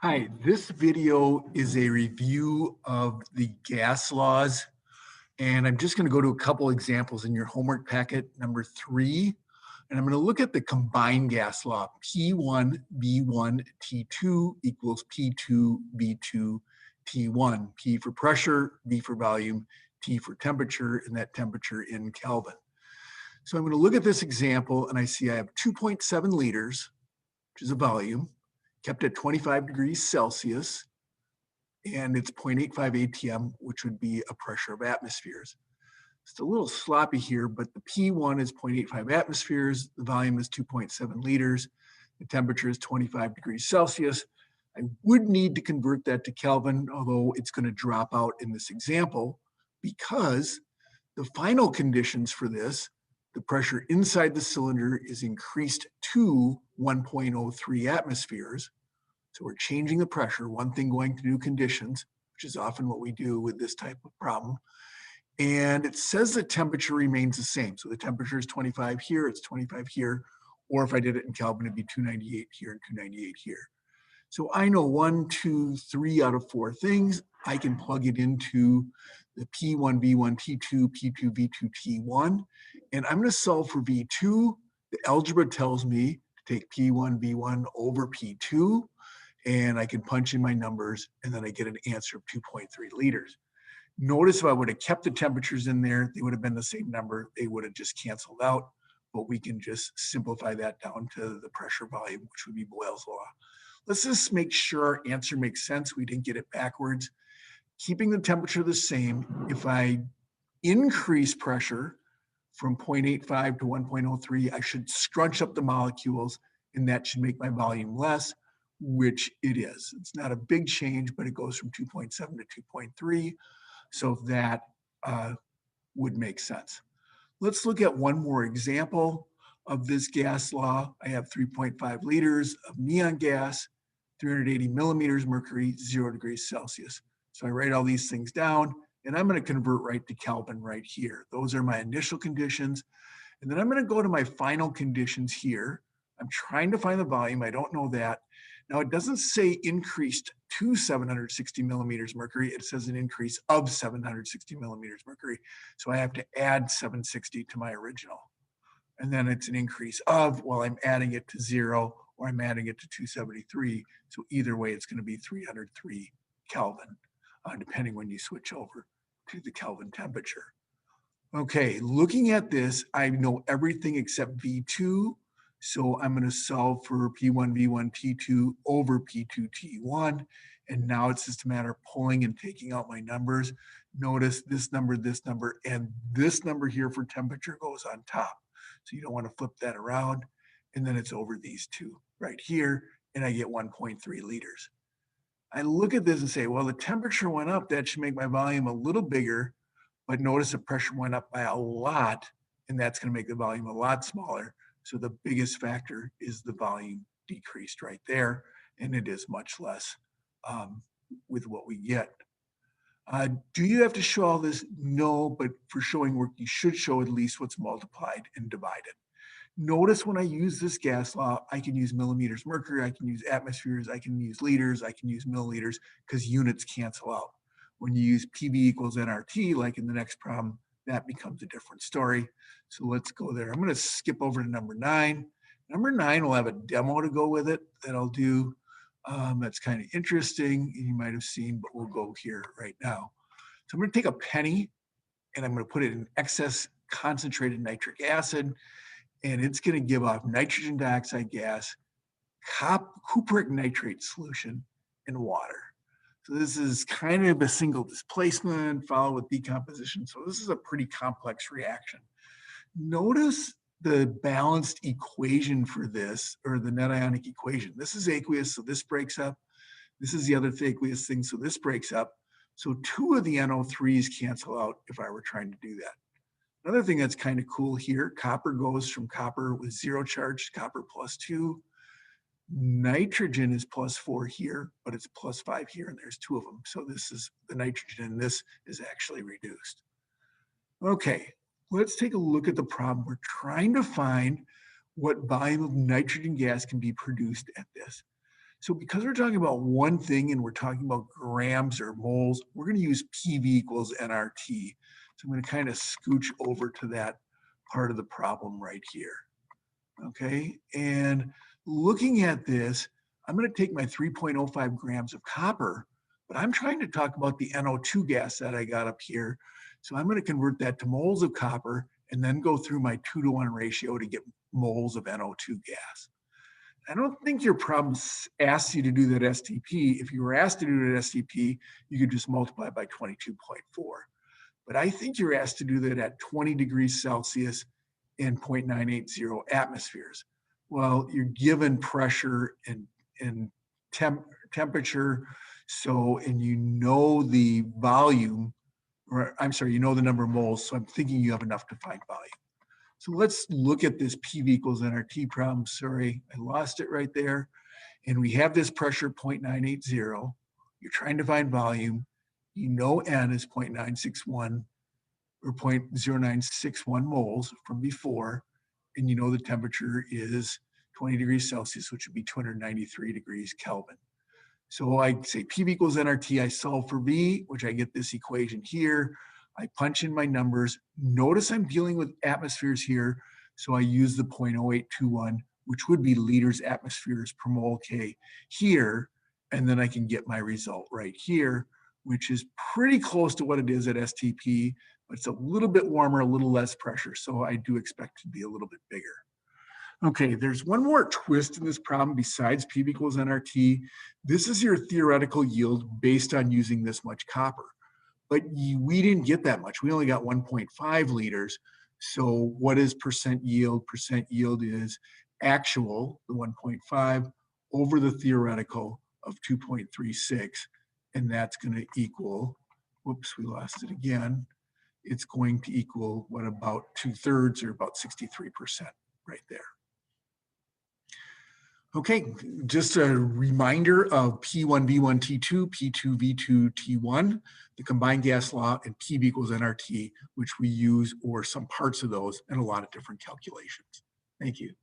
Hi, this video is a review of the gas laws, and I'm just going to go to a couple examples in your homework packet, number 3. And I'm going to look at the combined gas law, P1 B1 T2 equals P2 B2 T1, P for pressure, B for volume, T for temperature, and that temperature in Kelvin. So I'm going to look at this example, and I see I have 2.7 liters, which is a volume, kept at 25 degrees Celsius, and it's 0.85 ATM, which would be a pressure of atmospheres. It's a little sloppy here, but the P1 is 0.85 atmospheres, the volume is 2.7 liters, the temperature is 25 degrees Celsius. I would need to convert that to Kelvin, although it's going to drop out in this example because the final conditions for this, the pressure inside the cylinder is increased to 1.03 atmospheres. So we're changing the pressure, one thing going to new conditions, which is often what we do with this type of problem. And it says the temperature remains the same. So the temperature is 25 here, it's 25 here, or if I did it in Kelvin, it'd be 298 here and 298 here. So I know 1, 2, 3 out of 4 things. I can plug it into the P1, V1, T2, P2, V2, T1, and I'm going to solve for V2. The algebra tells me to take P1, V1 over P2, and I can punch in my numbers, and then I get an answer of 2.3 liters. Notice if I would have kept the temperatures in there, they would have been the same number. They would have just canceled out, but we can just simplify that down to the pressure volume, which would be Boyle's law. Let's just make sure our answer makes sense. We didn't get it backwards. Keeping the temperature the same, if I increase pressure from 0.85 to 1.03, I should scrunch up the molecules, and that should make my volume less, which it is. It's not a big change, but it goes from 2.7 to 2.3. So that would make sense. Let's look at one more example of this gas law. I have 3.5 liters of neon gas, 380 millimeters mercury, 0 degrees Celsius. So I write all these things down, and I'm going to convert right to Kelvin right here. Those are my initial conditions. And then I'm going to go to my final conditions here. I'm trying to find the volume. I don't know that. Now, it doesn't say increased to 760 millimeters mercury. It says an increase of 760 millimeters mercury. So I have to add 760 to my original. And then it's an increase of, well, I'm adding it to 0 or I'm adding it to 273. So either way, it's going to be 303 Kelvin, depending when you switch over to the Kelvin temperature. Okay, looking at this, I know everything except V2. So I'm going to solve for P1, V1, T2 over P2, T1. And now it's just a matter of pulling and taking out my numbers. Notice this number, and this number here for temperature goes on top. So you don't want to flip that around. And then it's over these two right here, and I get 1.3 liters. I look at this and say, well, the temperature went up. That should make my volume a little bigger. But notice the pressure went up by a lot, and that's going to make the volume a lot smaller. So the biggest factor is the volume decreased right there, and it is much less with what we get. Do you have to show all this? No, but for showing work, you should show at least what's multiplied and divided. Notice when I use this gas law, I can use millimeters mercury, I can use atmospheres, I can use liters, I can use milliliters, because units cancel out. When you use PV equals nRT, like in the next problem, that becomes a different story. So let's go there. I'm going to skip over to number 9. Number 9 will have a demo to go with it that I'll do. That's kind of interesting, and you might have seen, but we'll go here right now. So I'm going to take a penny, and I'm going to put it in excess concentrated nitric acid, and it's going to give off nitrogen dioxide gas, cupric nitrate solution, and water. So this is kind of a single displacement followed with decomposition. So this is a pretty complex reaction. Notice the balanced equation for this, or the net ionic equation. This is aqueous, so this breaks up. This is the other aqueous thing, so this breaks up. So 2 of the NO3s cancel out if I were trying to do that. Another thing that's kind of cool here, copper goes from copper with 0 charge, copper +2. Nitrogen is +4 here, but it's +5 here, and there's 2 of them. So this is the nitrogen, and this is actually reduced. Okay, let's take a look at the problem. We're trying to find what volume of nitrogen gas can be produced at this. So because we're talking about one thing and we're talking about grams or moles, we're going to use PV equals nRT. So I'm going to kind of scooch over to that part of the problem right here. Okay, and looking at this, I'm going to take my 3.05 grams of copper, but I'm trying to talk about the NO2 gas that I got up here. So I'm going to convert that to moles of copper and then go through my 2-to-1 ratio to get moles of NO2 gas. I don't think your problem asks you to do that STP. If you were asked to do that STP, you could just multiply by 22.4. But I think you're asked to do that at 20 degrees Celsius and 0.980 atmospheres. Well, you're given pressure and temperature, and you know the volume, or I'm sorry, you know the number of moles, so I'm thinking you have enough to find volume. So let's look at this PV equals nRT problem. Sorry, I lost it right there. And we have this pressure 0.980. You're trying to find volume. You know N is 0.961 or 0.0961 moles from before. And you know the temperature is 20 degrees Celsius, which would be 293 degrees Kelvin. So I say PV equals nRT, I solve for V, which I get this equation here. I punch in my numbers. Notice I'm dealing with atmospheres here, so I use the 0.0821, which would be liters atmospheres per mole K here, and then I can get my result right here, which is pretty close to what it is at STP, but it's a little bit warmer, a little less pressure, so I do expect it to be a little bit bigger. Okay, there's one more twist in this problem besides PV equals nRT. This is your theoretical yield based on using this much copper. But we didn't get that much. We only got 1.5 liters. So what is percent yield? Percent yield is actual, the 1.5, over the theoretical of 2.36. And that's going to equal, whoops, we lost it again. It's going to equal what, about 2/3 or about 63% right there. Okay, just a reminder of P1V1T2, P2V2T1, the combined gas law, and PV equals nRT, which we use, or some parts of those, in a lot of different calculations. Thank you.